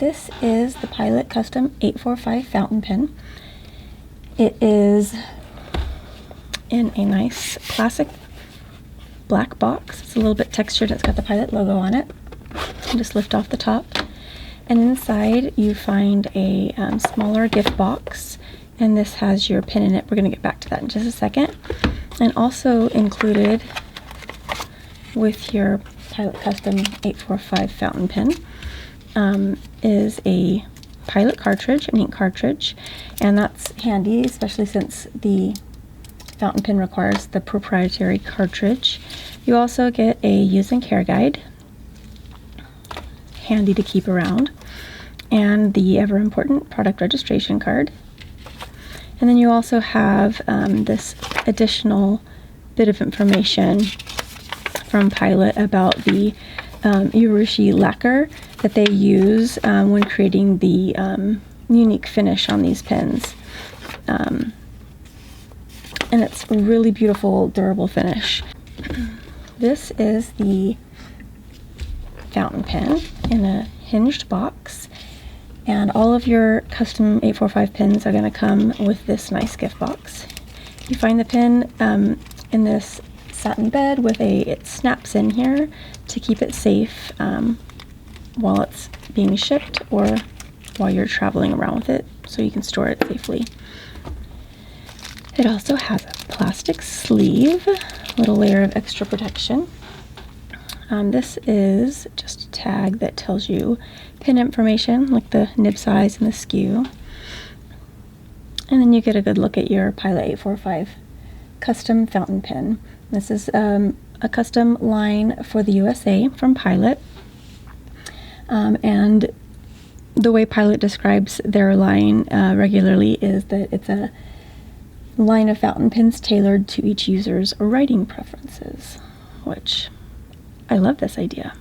This is the Pilot Custom 845 fountain pen. It is in a nice classic black box. It's a little bit textured. It's got the Pilot logo on it. Just lift off the top. And inside you find a smaller gift box. And this has your pen in it. We're going to get back to that in just a second. And also included with your Pilot Custom 845 fountain pen is a Pilot cartridge, an ink cartridge, and that's handy, especially since the fountain pen requires the proprietary cartridge. You also get a use and care guide, handy to keep around, and the ever important product registration card. And then you also have this additional bit of information from Pilot about the Urushi lacquer that they use when creating the unique finish on these pens. And it's a really beautiful, durable finish. This is the fountain pen in a hinged box. And all of your custom 845 pens are going to come with this nice gift box. You find the pen in this satin bed with it snaps in here to keep it safe while it's being shipped or while you're traveling around with it, so you can store it safely. It also has a plastic sleeve, a little layer of extra protection. This is just a tag that tells you pen information, like the nib size and the SKU. And then you get a good look at your Pilot 845 custom fountain pen. This is a custom line for the USA from Pilot. And the way Pilot describes their line regularly is that it's a line of fountain pens tailored to each user's writing preferences, which I love this idea.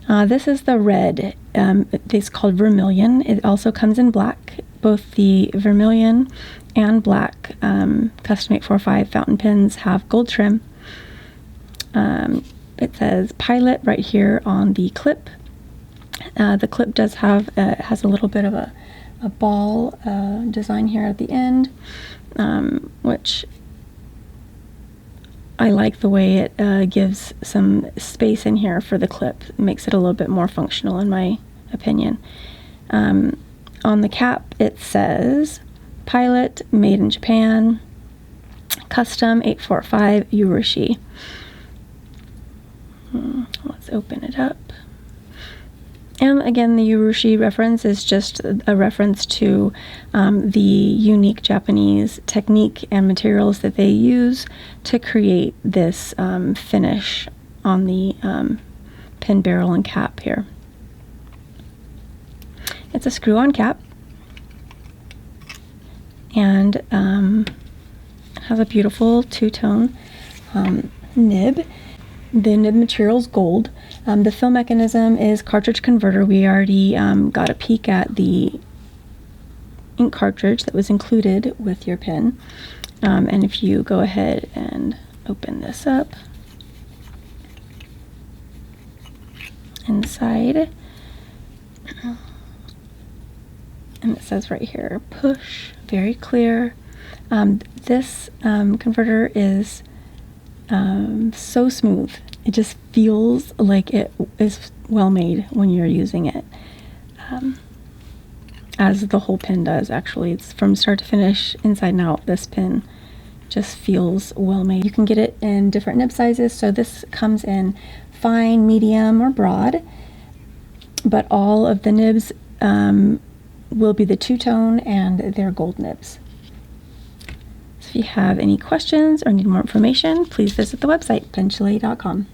This is the red. It's called Vermillion. It also comes in black. Both the Vermillion and black custom 845 fountain pens have gold trim. It says Pilot right here on the clip. The clip does have has a little bit of a ball design here at the end, which I like the way it gives some space in here for the clip. It makes it a little bit more functional in my opinion. On the cap it says Pilot, made in Japan, custom 845 Urushi. Let's open it up. And again, the Urushi reference is just a reference to the unique Japanese technique and materials that they use to create this finish on the pen barrel and cap here. It's a screw-on cap, and it has a beautiful two-tone nib. The nib material is gold. The fill mechanism is cartridge converter. We already got a peek at the ink cartridge that was included with your pen. And if you go ahead and open this up, inside, and it says right here, push, very clear. This converter is so smooth. It just feels like it is well made when you're using it, as the whole pen does actually. It's from start to finish, inside and out. This pen just feels well made. You can get it in different nib sizes, so this comes in fine, medium, or broad, but all of the nibs will be the two-tone and they're gold nibs. So if you have any questions or need more information, please visit the website penchalet.com.